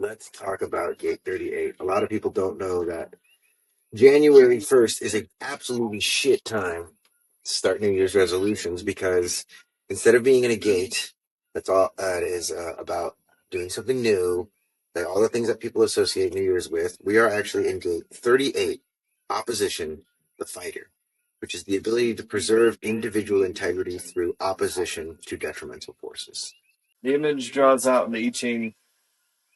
let's talk about Gate 38. A lot of people don't know that January 1st is an absolutely shit time to start New Year's resolutions because instead of being in a gate, that's all that is about doing something new, that all the things that people associate New Year's with, we are actually in Gate 38, opposition, the fighter, which is the ability to preserve individual integrity through opposition to detrimental forces. The image draws out in the I Ching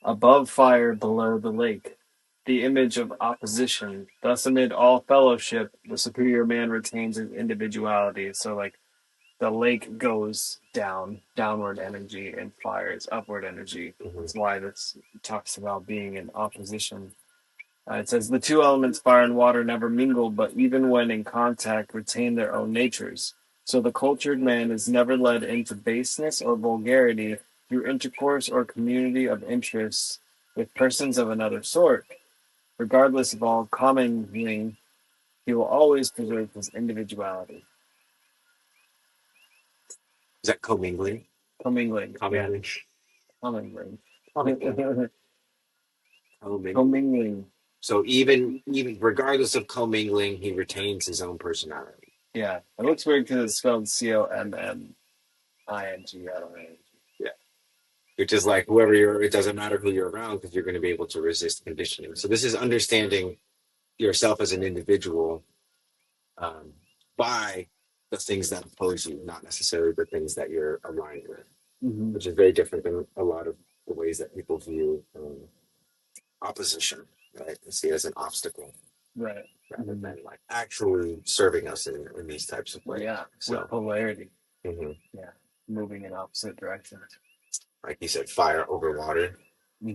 above fire, below the lake. The image of opposition. Thus, amid all fellowship, the superior man retains his individuality. So, like, the lake goes down, downward energy, and fire is upward energy. That's why this talks about being in opposition. It says the two elements, fire and water, never mingle, but even when in contact, retain their own natures. So the cultured man is never led into baseness or vulgarity through intercourse or community of interests with persons of another sort. Regardless of all commingling, he will always preserve his individuality. Is that commingling? Commingling. Commingling. Commingling. Commingling. So even regardless of commingling, he retains his own personality. Yeah, it looks weird because it's spelled COMMING. I don't know. Yeah, which is like whoever you're. It doesn't matter who you're around because you're going to be able to resist conditioning. So this is understanding yourself as an individual by the things that oppose you, not necessarily the things that you're aligned with, which is very different than a lot of the ways that people view opposition. Right, they see it as an obstacle. Right. Rather than like actually serving us in these types of ways. Yeah, So, with polarity. Yeah, moving in opposite directions. Like you said, fire over water. Yeah.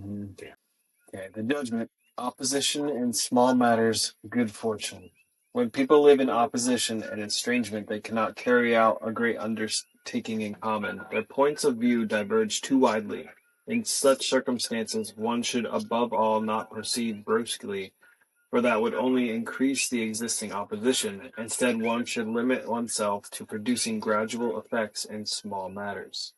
Okay, the judgment. Opposition in small matters, good fortune. When people live in opposition and estrangement, they cannot carry out a great undertaking in common. Their points of view diverge too widely. In such circumstances, one should above all not proceed brusquely, for that would only increase the existing opposition. Instead, one should limit oneself to producing gradual effects in small matters.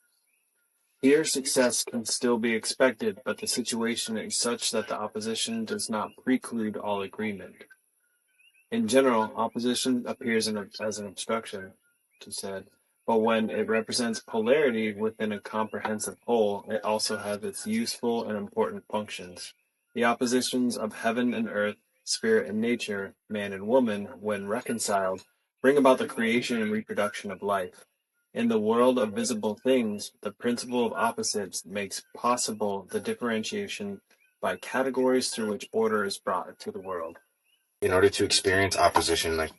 Here success can still be expected, but the situation is such that the opposition does not preclude all agreement. In general, opposition appears as an obstruction, he said, but when it represents polarity within a comprehensive whole, it also has its useful and important functions. The oppositions of heaven and earth, spirit and nature, man and woman, when reconciled, bring about the creation and reproduction of life. In the world of visible things, the principle of opposites makes possible the differentiation by categories through which order is brought to the world. In order to experience opposition, like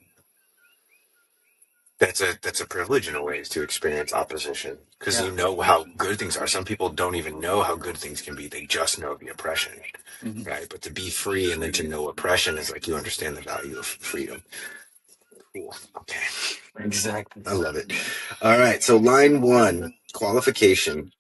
that's a privilege in a way, is to experience opposition because you know how good things are. Some people don't even know how good things can be; they just know the oppression, right? But to be free and then to know oppression is like you understand the value of freedom. Cool. Okay. Exactly. I love it. All right. So line 1, qualification.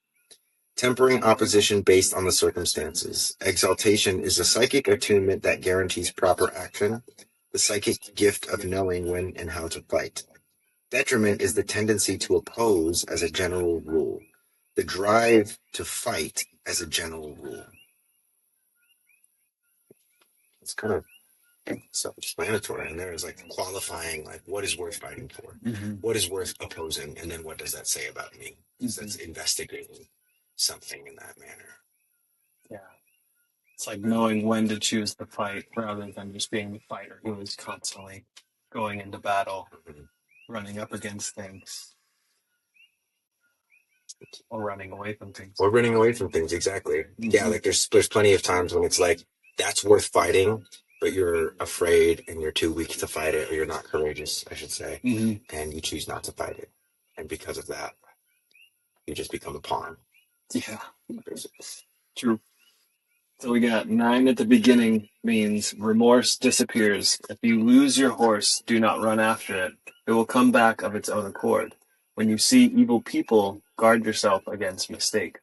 Tempering opposition based on the circumstances. Exaltation is a psychic attunement that guarantees proper action, the psychic gift of knowing when and how to fight. Detriment is the tendency to oppose as a general rule, the drive to fight as a general rule. It's kind of self-explanatory, and there is like qualifying, like what is worth fighting for, what is worth opposing, and then what does that say about me? That's investigating something in that manner. Yeah. It's like knowing when to choose the fight rather than just being the fighter who is constantly going into battle, running up against things, or running away from things. Or running away from things, exactly. Yeah, like there's plenty of times when it's like, that's worth fighting, but you're afraid and you're too weak to fight it, or you're not courageous, I should say, and you choose not to fight it. And because of that, you just become a pawn. Yeah. True. So we got 9 at the beginning means remorse disappears. If you lose your horse, do not run after it. It will come back of its own accord. When you see evil people, guard yourself against mistake.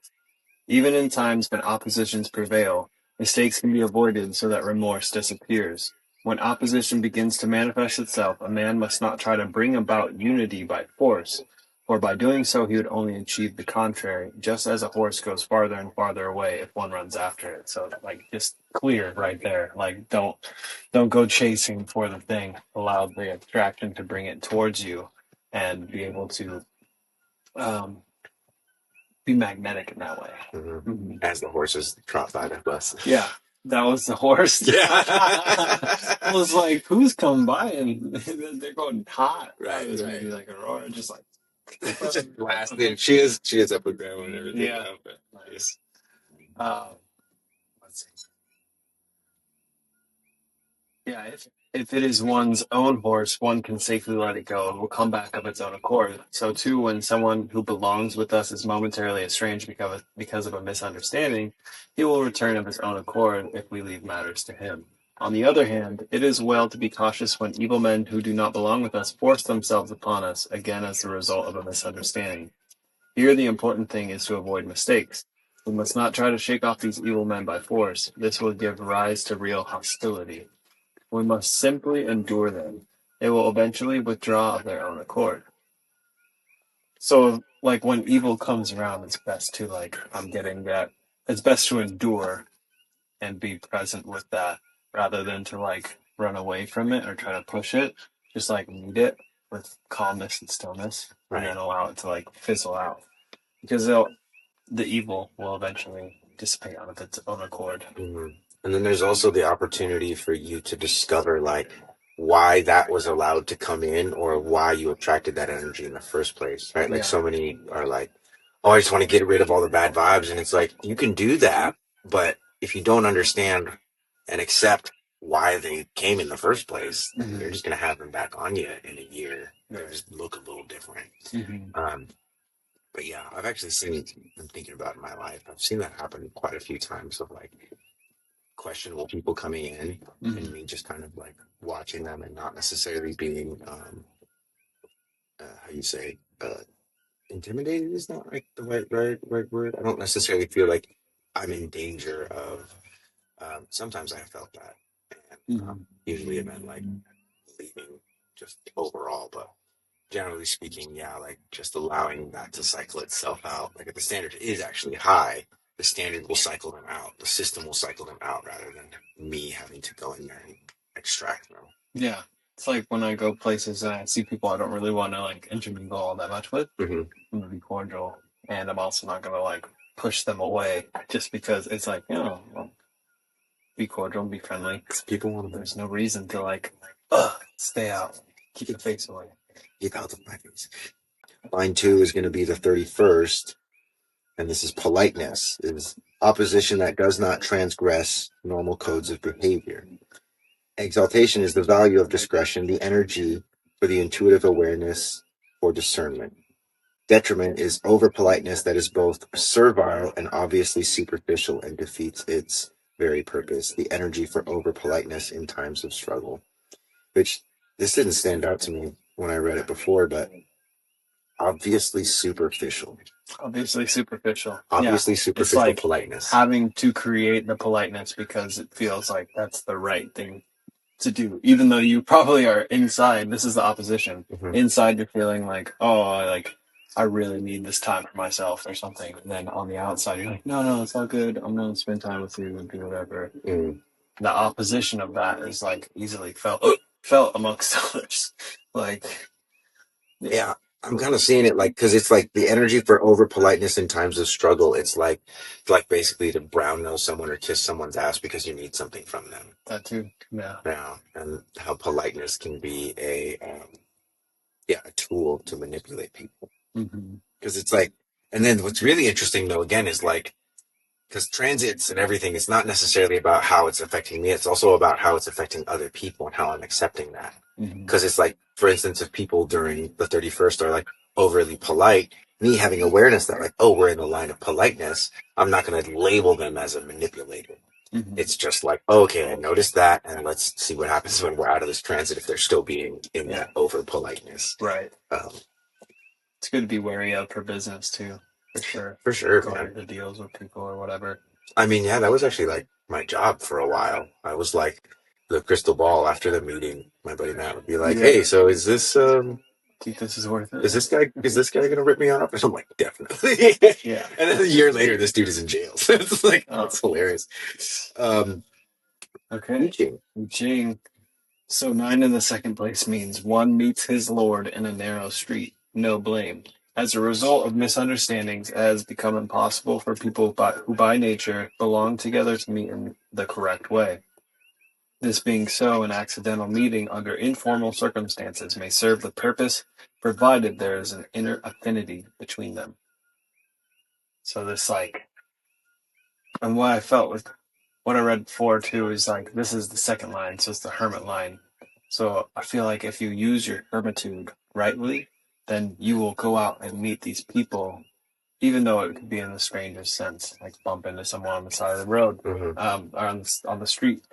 Even in times when oppositions prevail, mistakes can be avoided so that remorse disappears. When opposition begins to manifest itself, a man must not try to bring about unity by force, For by doing so, he would only achieve the contrary, just as a horse goes farther and farther away if one runs after it. So, like, just clear right there. Like, don't go chasing for the thing. Allow the attraction to bring it towards you, and be able to be magnetic in that way. As the horses trot by the bus. Yeah, that was the horse. Yeah. I was like, who's come by and they're going hot? Right, It was right. maybe like Aurora, just like Just blasted. She is epigram and everything. Yeah. Now, but nice. Let's see. Yeah, if it is one's own horse, one can safely let it go. It will come back of its own accord. So too, when someone who belongs with us is momentarily estranged because of a misunderstanding, he will return of his own accord if we leave matters to him. On the other hand, it is well to be cautious when evil men who do not belong with us force themselves upon us, again as the result of a misunderstanding. Here the important thing is to avoid mistakes. We must not try to shake off these evil men by force. This will give rise to real hostility. We must simply endure them. They will eventually withdraw of their own accord. So, like, when evil comes around, it's best to, like, I'm getting that. It's best to endure and be present with that rather than to, like, run away from it or try to push it. Just, like, meet it with calmness and stillness and then allow it to, like, fizzle out. Because the evil will eventually dissipate out of its own accord. And then there's also the opportunity for you to discover, like, why that was allowed to come in or why you attracted that energy in the first place, right? Like, so many are like, oh, I just want to get rid of all the bad vibes. And it's like, you can do that, but if you don't understand and accept why they came in the first place, you're just going to have them back on you in a year. They just look a little different. But yeah, I've actually seen, I'm thinking about in my life, I've seen that happen quite a few times of, like, questionable people coming in and me just kind of like watching them and not necessarily being how you say intimidated is not like the right word. I don't necessarily feel like I'm in danger of sometimes I have felt that, and usually it meant like leaving just overall, but generally speaking, yeah, like just allowing that to cycle itself out. Like if the standard is actually high, the standard will cycle them out. The system will cycle them out rather than me having to go in there and extract them. Yeah. It's like when I go places and I see people I don't really want to like intermingle all that much with. I'm gonna be cordial, and I'm also not gonna like push them away just because it's like, you know, well, be cordial, be friendly. People want to. There's no reason to like, stay out, keep your face away. Get out of my face. Line 2 is going to be the 31st, and this is politeness. Is opposition that does not transgress normal codes of behavior. Exaltation is the value of discretion, the energy for the intuitive awareness for discernment. Detriment is over politeness that is both servile and obviously superficial and defeats its very purpose, the energy for over politeness in times of struggle. Which this didn't stand out to me when I read it before, but obviously superficial. Obviously superficial. Obviously superficial it's like politeness. Having to create the politeness because it feels like that's the right thing to do, even though you probably are inside. This is the opposition. Inside, you're feeling like, oh, I really need this time for myself or something. And then on the outside, you're like, no, it's all good. I'm gonna spend time with you and do whatever. The opposition of that is like easily felt amongst others. Like, yeah. I'm kind of seeing it like, because it's like the energy for over politeness in times of struggle. It's like basically to brown nose someone or kiss someone's ass because you need something from them. That too, yeah. Yeah, and how politeness can be a tool to manipulate people. Because it's like, and then what's really interesting though, again, is like, because transits and everything, it's not necessarily about how it's affecting me. It's also about how it's affecting other people and how I'm accepting that. Because it's like, for instance, if people during the 31st are like overly polite, me having awareness that like, oh, we're in the line of politeness, I'm not going to label them as a manipulator. It's just like, okay, I noticed that, and let's see what happens when we're out of this transit if they're still being in that over politeness. Right. It's good to be wary of for business too, for sure. For sure, going man. into deals with people or whatever. I mean, yeah, that was actually like my job for a while. I was like the crystal ball after the meeting. My buddy Matt would be like, "Hey, so is this think this is worth it? Is this guy gonna rip me off? And I'm like, definitely. Yeah. And then a year later, this dude is in jail. So it's like, Oh. it's hilarious. Okay. I Ching. So 9 in the second place means one meets his lord in a narrow street, no blame. As a result of misunderstandings, it has become impossible for people who by nature belong together to meet in the correct way. This being so, an accidental meeting under informal circumstances may serve the purpose, provided there is an inner affinity between them. So this and what I felt with what I read before too is this is the second line, so it's the hermit line. So I feel like if you use your hermitude rightly, then you will go out and meet these people, even though it could be in the strangest sense, like bump into someone on the side of the road, or on the street,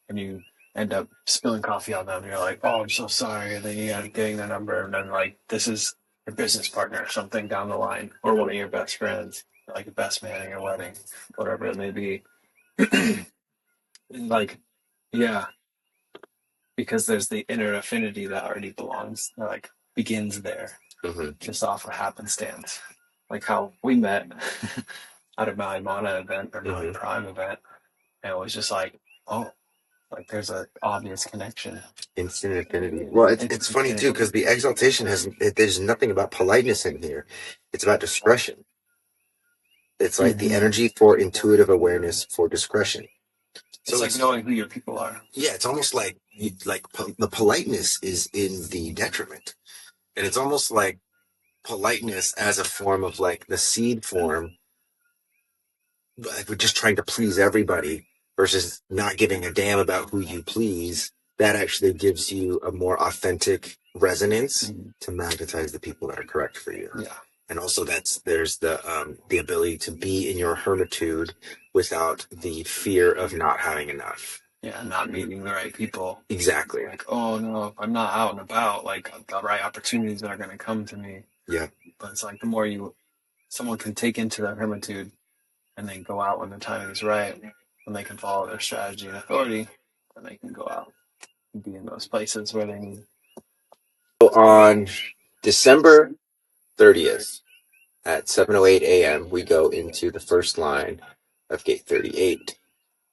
and you end up spilling coffee on them. And you're like, "Oh, I'm so sorry," and then you end up getting their number, and then this is your business partner or something down the line, or one of your best friends, like a best man at your wedding, whatever it may be. Yeah, because there's the inner affinity that already begins there, just off of happenstance. Like how we met at a Maui Mana event or Maui Prime event, and it was just there's an obvious connection. Instant affinity. Well, it's funny too, because the exaltation there's nothing about politeness in here. It's about discretion. It's like the energy for intuitive awareness for discretion. So it's knowing who your people are. Yeah, it's almost like the politeness is in the detriment, and it's almost like politeness as a form of like the seed form, like we're just trying to please everybody versus not giving a damn about who you please. That actually gives you a more authentic resonance to magnetize the people that are correct for you. Yeah. And also there's the ability to be in your hermitude without the fear of not having enough. Yeah, not meeting the right people. Exactly. Like, oh no, I'm not out and about. Like the right opportunities are going to come to me. Yeah. But it's like the more someone can take into their hermitude and then go out when the timing is right, when they can follow their strategy and authority, then they can go out and be in those places where they need. So on December 30th at 7:08 a.m., we go into the first line of gate 38.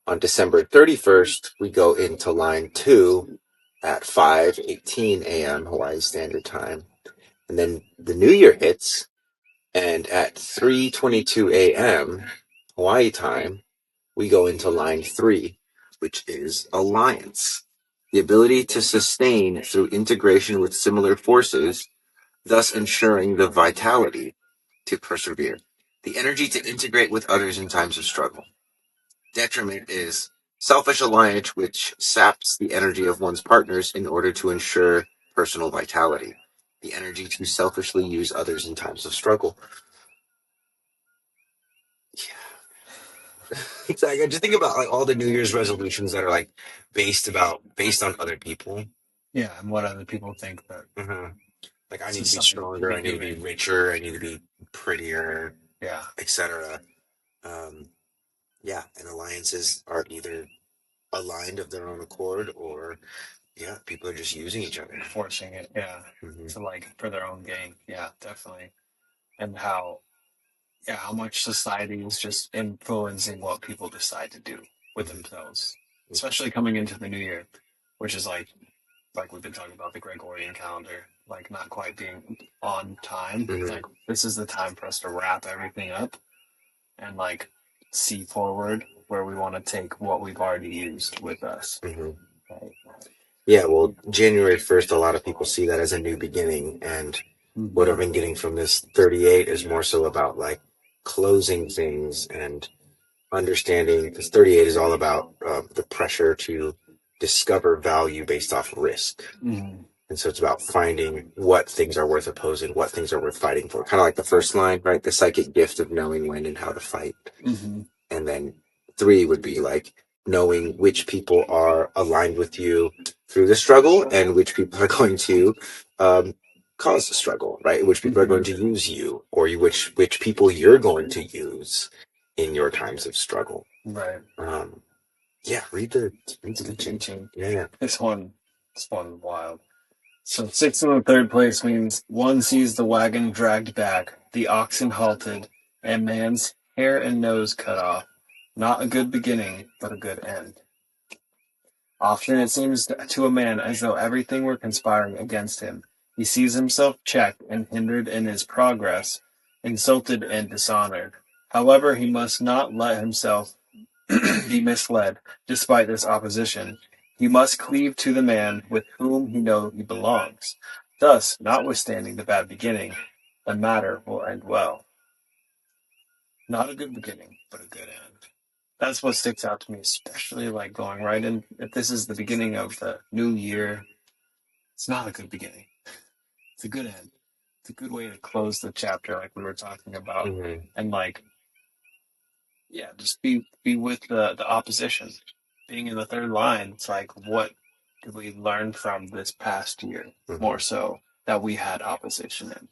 On December 31st, we go into line 2 at 5:18 a.m. Hawaii Standard Time. And then the new year hits, and at 3:22 a.m. Hawaii time, we go into line 3, which is alliance. The ability to sustain through integration with similar forces, thus ensuring the vitality to persevere. The energy to integrate with others in times of struggle. Detriment is selfish alliance, which saps the energy of one's partners in order to ensure personal vitality. The energy to selfishly use others in times of struggle. Yeah. Exactly. Just think about all the New Year's resolutions that are based on other people. Yeah, and what other people think that. Like, I need to be stronger, I need to be richer, I need to be prettier, etc. Yeah, and alliances are either aligned of their own accord, or people are just using each other, forcing it, to for their own gain. Yeah, definitely. And how much society is just influencing what people decide to do with themselves, especially coming into the new year, which is like we've been talking about the Gregorian calendar, not quite being on time. Like, this is the time for us to wrap everything up and see forward where we want to take what we've already used with us. Right? Yeah, well, January 1st, a lot of people see that as a new beginning, and what I've been getting from this 38 is more so about closing things and understanding, because 38 is all about the pressure to discover value based off risk. And so it's about finding what things are worth opposing, what things are worth fighting for. Kind of like the first line, right? The psychic gift of knowing when and how to fight. And then 3 would be knowing which people are aligned with you through the struggle and which people are going to cause the struggle, right? Which people are going to use you, or which people you're going to use in your times of struggle. Right. Yeah, read the teaching. Yeah. This one's wild. So 6th in the third place means one sees the wagon dragged back, the oxen halted, and man's hair and nose cut off. Not a good beginning, but a good end. Often it seems to a man as though everything were conspiring against him. He sees himself checked and hindered in his progress, insulted and dishonored. However, he must not let himself be misled, despite this opposition. He must cleave to the man with whom he knows he belongs. Thus, notwithstanding the bad beginning, the matter will end well. Not a good beginning, but a good end. That's what sticks out to me, especially like going right in. If this is the beginning of the new year, it's not a good beginning. It's a good end. It's a good way to close the chapter, like we were talking about, Mm-hmm. and like, yeah, just be with the opposition. Being in the third line, it's like, what did we learn from this past year? Mm-hmm. More so that we had opposition in,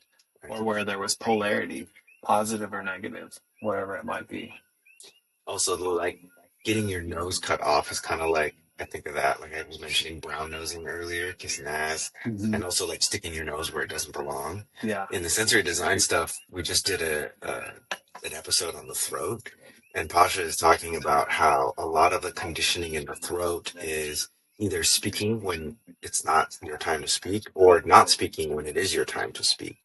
or where there was polarity, positive or negative, whatever it might be. Also, like getting your nose cut off is kind of like I think of that. Like I was mentioning brown nosing earlier, kissing ass, and also like sticking your nose where it doesn't belong. Yeah. In the sensory design stuff, we just did an episode on the throat, and Pasha is talking about how a lot of the conditioning in the throat is either speaking when it's not your time to speak, or not speaking when it is your time to speak.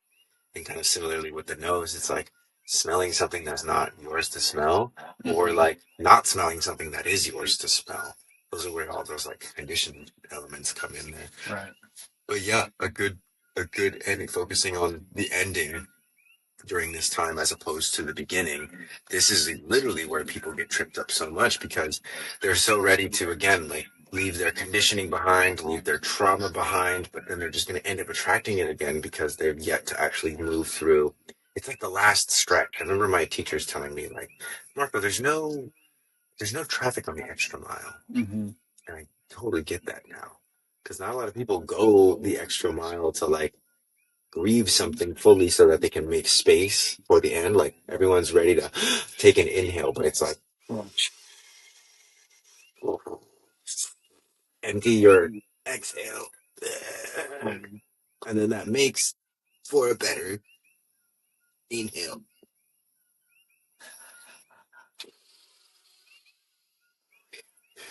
And kind of similarly with the nose, it's like smelling something that's not yours to smell, or like not smelling something that is yours to smell. Those are where all those like conditioned elements come in there. Right. But yeah, a good ending, focusing on the ending during this time as opposed to the beginning. This is literally where people get tripped up so much because they're so ready to again like leave their conditioning behind, leave their trauma behind, but then they're just going to end up attracting it again because they've yet to actually move through. It's like the last stretch. I remember my teachers telling me like, Marco, there's no traffic on the extra mile. Mm-hmm. And I totally get that now. Because not a lot of people go the extra mile to like grieve something fully so that they can make space for the end. Like everyone's ready to take an inhale, but it's like empty your exhale. And then that makes for a better inhale.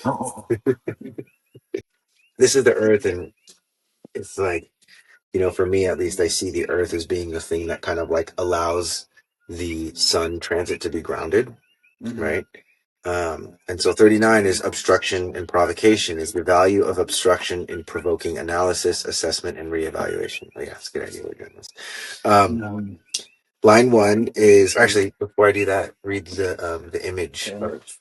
Oh. This is the earth, and it's like, for me at least, I see the earth as being the thing that kind of like allows the sun transit to be grounded, right? And so 39 is obstruction and provocation, is the value of obstruction in provoking analysis, assessment, and reevaluation. Oh, yeah, it's a good idea. We're doing this. Line 1 is actually, before I do that, read the image of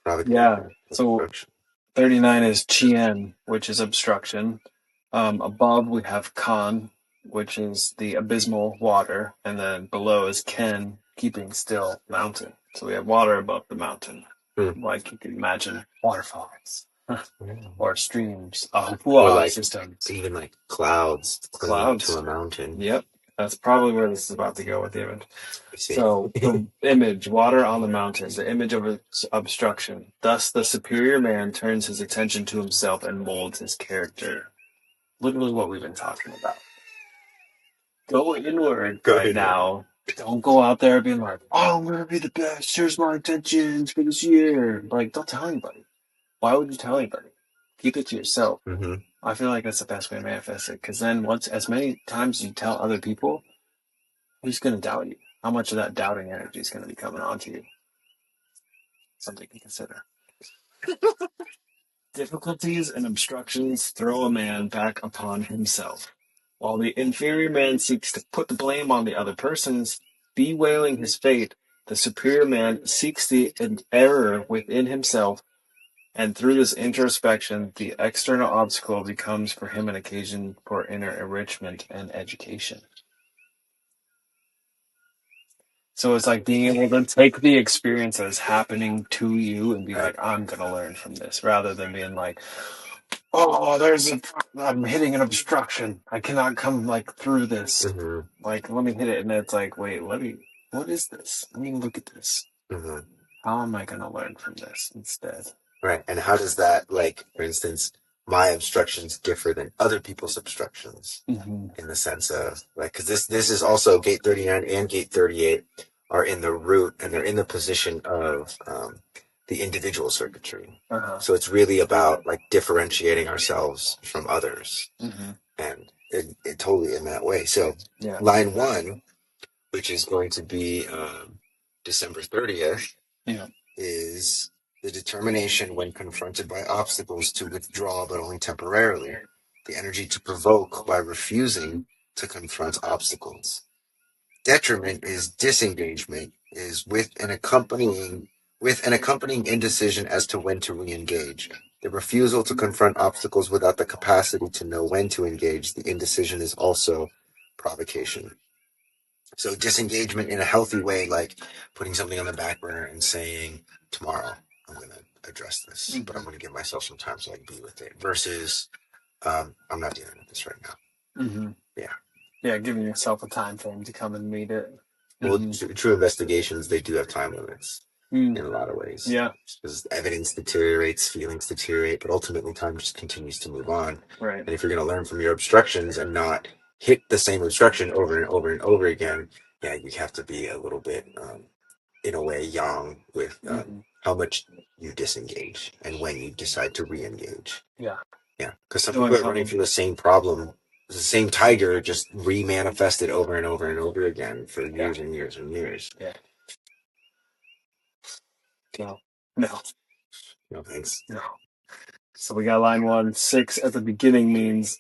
provocation. Yeah. So Obstruction. 39 is Chien, which is obstruction. Above we have Kan, which is the abysmal water, and then below is Ken, keeping still mountain. So we have water above the mountain, like you can imagine waterfalls or streams, Or like system, even like clouds clinging clouds to a mountain. Yep, that's probably where this is about to go with the image. I see. So the image, water on the mountain, the image of obstruction. Thus, the superior man turns his attention to himself and molds his character. Literally what we've been talking about. Go inward now. Don't go out there being like, oh, I'm going to be the best. Here's my intentions for this year. Like, don't tell anybody. Why would you tell anybody? Keep it to yourself. Mm-hmm. I feel like that's the best way to manifest it. Because then as many times as you tell other people, who's going to doubt you? How much of that doubting energy is going to be coming onto you? Something to consider. Difficulties and obstructions throw a man back upon himself. While the inferior man seeks to put the blame on the other persons, bewailing his fate, the superior man seeks the error within himself, and through this introspection, the external obstacle becomes for him an occasion for inner enrichment and education. So it's like being able to take the experience that is happening to you and be like, I'm going to learn from this, rather than being like, oh, I'm hitting an obstruction. I cannot come like through this. Mm-hmm. Like, let me hit it. And it's like, wait, what is this? Let me look at this. Mm-hmm. How am I going to learn from this instead? Right. And how does that, like, for instance, my obstructions differ than other people's obstructions Mm-hmm. in the sense of like, because this is also gate 39 and gate 38 are in the root and they're in the position of the individual circuitry. Uh-huh. So it's really about like differentiating ourselves from others, Mm-hmm. and it totally in that way. So Yeah. line one, which is going to be December 30th, Yeah. is the determination when confronted by obstacles to withdraw, but only temporarily. The energy to provoke by refusing to confront obstacles. Detriment is disengagement, is with an accompanying indecision as to when to re-engage. The refusal to confront obstacles without the capacity to know when to engage. The indecision is also provocation. So disengagement in a healthy way, like putting something on the back burner and saying, tomorrow I'm going to address this, but I'm going to give myself some time so I can be with it, versus I'm not dealing with this right now. Mm-hmm. Yeah. Yeah, giving yourself a time frame to come and meet it. Well, Mm-hmm. true investigations, they do have time limits Mm. in a lot of ways. Yeah. Because evidence deteriorates, feelings deteriorate, but ultimately time just continues to move on. Right. And if you're going to learn from your obstructions and not hit the same obstruction over and over and over again, yeah, you have to be a little bit, in a way, young with how much you disengage and when you decide to re-engage. Yeah. Yeah, because some people are running from the same problem, the same tiger, just re-manifested over and over and over again for years and years and years. Yeah. No. No. No thanks. No. So we got line 1. 6 at the beginning means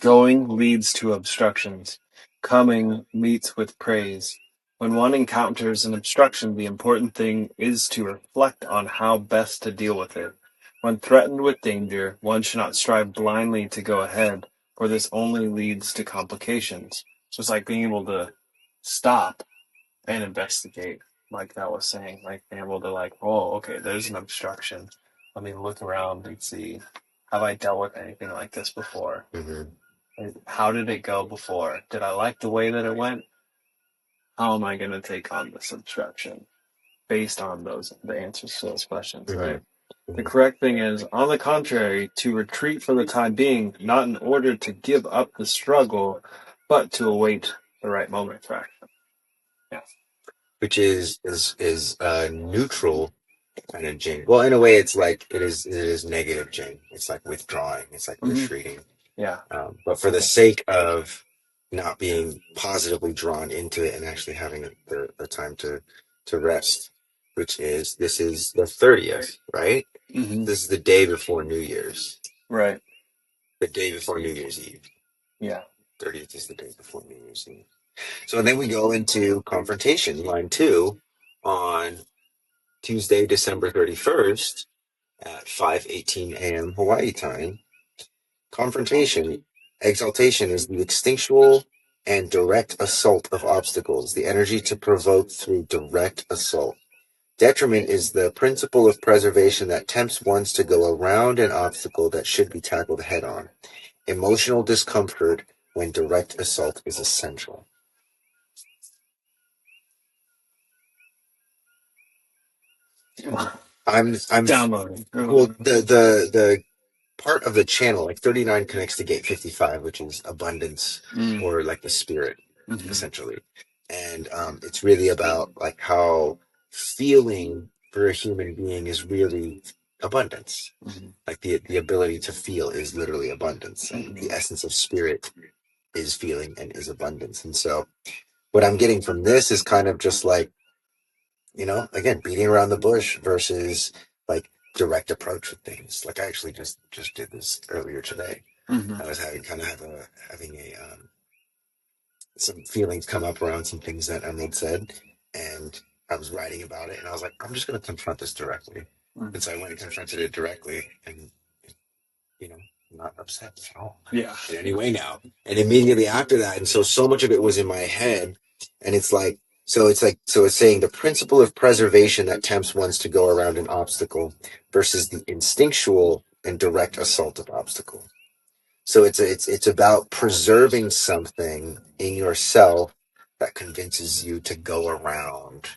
going leads to obstructions. Coming meets with praise. When one encounters an obstruction, the important thing is to reflect on how best to deal with it. When threatened with danger, one should not strive blindly to go ahead, for this only leads to complications. So it's like being able to stop and investigate, like that was saying, like being able to like, oh, okay, there's an obstruction. Let me look around and see, have I dealt with anything like this before? Mm-hmm. How did it go before? Did I like the way that it went? How am I going to take on this obstruction based on the answers to those questions, Mm-hmm. right? Mm-hmm. The correct thing is, on the contrary, to retreat for the time being, not in order to give up the struggle, but to await the right moment for action. Yeah. Which is neutral kind of Jing. Well, in a way, it's like it is negative Jing. It's like withdrawing. It's like retreating. Yeah. But for the sake of not being positively drawn into it and actually having the time to rest, which is this is the 30th, right? Mm-hmm. This is the day before New Year's. Right. The day before New Year's Eve. Yeah. 30th is the day before New Year's Eve. So then we go into confrontation, line 2, on Tuesday, December 31st at 5:18 a.m. Hawaii time. Confrontation, exaltation is the instinctual and direct assault of obstacles, the energy to provoke through direct assault. Detriment is the principle of preservation that tempts one to go around an obstacle that should be tackled head on. Emotional discomfort when direct assault is essential. I'm Downloading. well, the part of the channel, like 39 connects to gate 55, which is abundance, or like the spirit, essentially. And it's really about like how feeling for a human being is really abundance. Like the ability to feel is literally abundance, and the essence of spirit is feeling and is abundance. And so what I'm getting from this is kind of just like, again, beating around the bush versus like direct approach with things. Like I actually just did this earlier today. I was having a some feelings come up around some things that Emerald said, and I was writing about it, and I was like, I'm just going to confront this directly. And so I went and confronted it directly, and I'm not upset at all. Yeah. In any way now. And immediately after that, and so much of it was in my head, and it's saying the principle of preservation that tempts one to go around an obstacle versus the instinctual and direct assault of obstacle. So it's about preserving something in yourself that convinces you to go around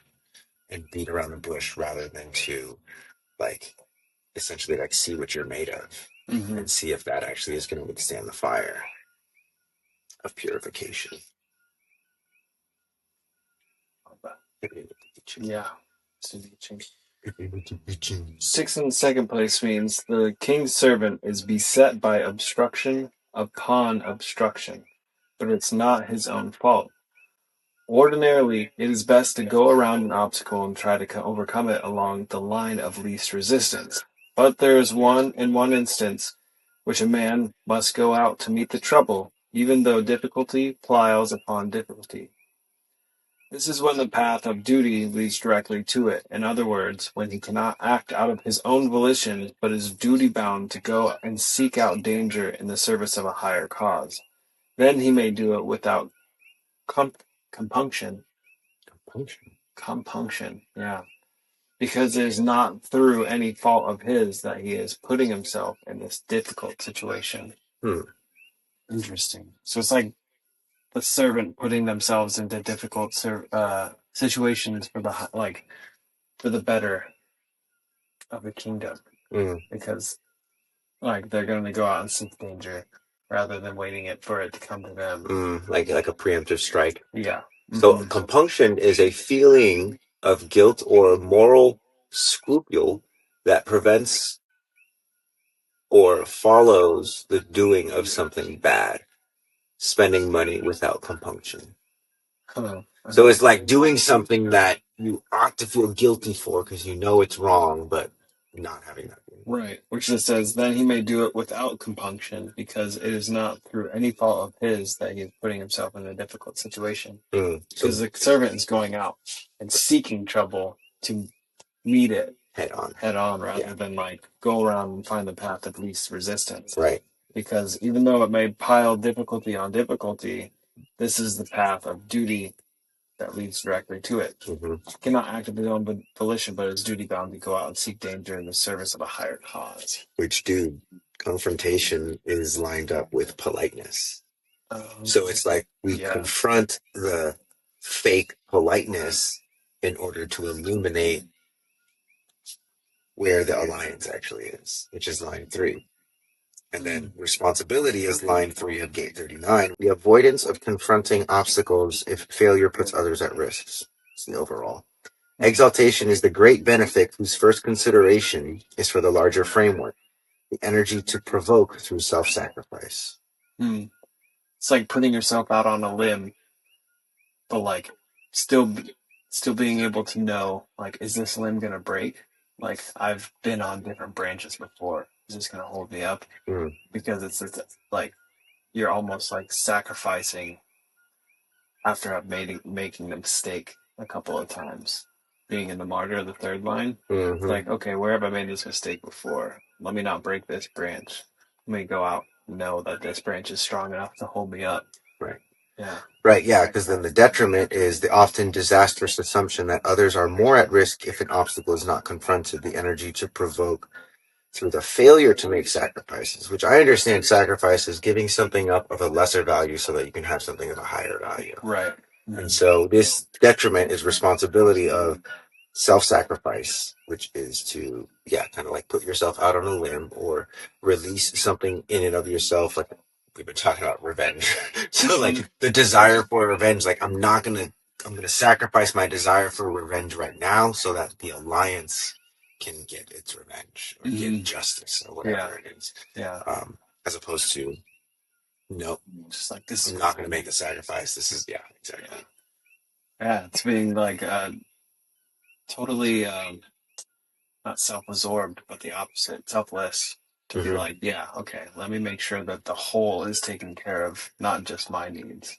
and beat around the bush rather than to like essentially like see what you're made of. and see if that actually is going to withstand the fire of purification. Yeah. 6 in second place means the king's servant is beset by obstruction upon obstruction, but it's not his own fault. Ordinarily, it is best to go around an obstacle and try to overcome it along the line of least resistance. But there is one instance which a man must go out to meet the trouble, even though difficulty piles upon difficulty. This is when the path of duty leads directly to it. In other words, when he cannot act out of his own volition, but is duty-bound to go and seek out danger in the service of a higher cause. Then he may do it without compunction. Compunction, yeah. Because it is not through any fault of his that he is putting himself in this difficult situation. Interesting. So it's like the servant putting themselves into difficult situations for the better of the kingdom, because they're going to go out and seek danger rather than waiting for it to come to them, like a preemptive strike. Yeah. So compunction is a feeling of guilt or moral scruple that prevents or follows the doing of something bad. Spending money without compunction. So it's like doing something that you ought to feel guilty for because you know it's wrong, but not having that. Right. Which just says, then he may do it without compunction, because it is not through any fault of his that he is putting himself in a difficult situation. Because the servant is going out and seeking trouble to meet it head on, rather than go around and find the path of least resistance. Right. Because even though it may pile difficulty on difficulty, this is the path of duty that leads directly to it. He cannot act of his own volition, but is duty bound to go out and seek danger in the service of a higher cause. Which, dude, confrontation is lined up with politeness. So it's like we confront the fake politeness in order to illuminate where the alliance actually is, which is line 3. And then responsibility is line 3 of gate 39. The avoidance of confronting obstacles if failure puts others at risk. It's the overall. Exaltation is the great benefit whose first consideration is for the larger framework, the energy to provoke through self-sacrifice. It's like putting yourself out on a limb, but still being able to know, is this limb going to break? I've been on different branches before. Is this going to hold me up? Because it's you're almost sacrificing after I've making the mistake a couple of times. Being in the martyr of the third line, it's okay, where have I made this mistake before? Let me not break this branch. Let me go out and know that this branch is strong enough to hold me up. Right. Yeah. Right, yeah, because then the detriment is the often disastrous assumption that others are more at risk if an obstacle is not confronted, the energy to provoke through the failure to make sacrifices, which I understand sacrifice is giving something up of a lesser value so that you can have something of a higher value. Right. And so this detriment is responsibility of self-sacrifice, which is to, kind of put yourself out on a limb or release something in and of yourself. Like we've been talking about revenge. So the desire for revenge, I'm going to sacrifice my desire for revenge right now so that the alliance can get its revenge or get justice or whatever it is. Yeah. As opposed to, no, just this I'm not going to make the sacrifice. This is, exactly. Yeah, it's being totally not self-absorbed, but the opposite, selfless. To be okay, let me make sure that the whole is taken care of, not just my needs.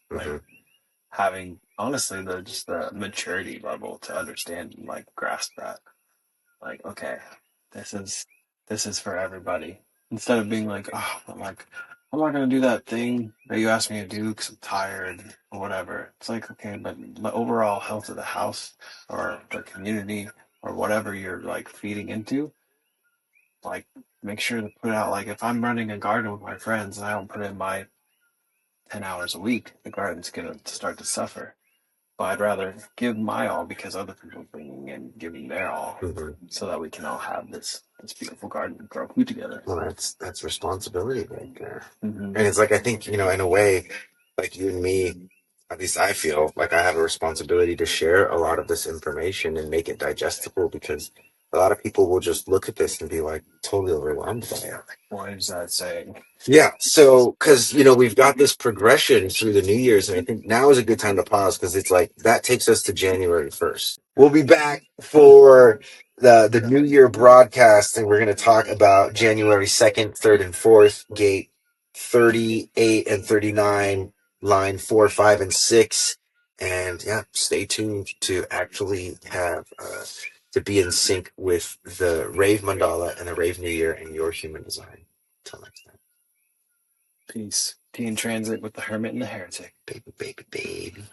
Having honestly the maturity level to understand and grasp that. Okay, this is for everybody. Instead of being I'm not going to do that thing that you asked me to do because I'm tired or whatever. It's okay, but the overall health of the house or the community or whatever you're feeding into, make sure to put out, if I'm running a garden with my friends and I don't put in my 10 hours a week, the garden's going to start to suffer. But I'd rather give my all because other people are bringing in, giving their all, so that we can all have this beautiful garden and grow food together. Well, that's responsibility right there. Mm-hmm. And it's like, I think, in a way, like you and me, at least I feel like I have a responsibility to share a lot of this information and make it digestible, because a lot of people will just look at this and be like totally overwhelmed by it. What is that saying? Yeah. So, because, we've got this progression through the New Year's, and I think now is a good time to pause, because it's like that takes us to January 1st. We'll be back for the New Year broadcast, and we're going to talk about January 2nd, 3rd, and 4th, gate 38 and 39, line 4, 5, and 6. And yeah, stay tuned to actually have to be in sync with the Rave Mandala and the Rave New Year and your human design. Till next time. Peace. Tea in transit with the hermit and the heretic. Baby, baby, baby.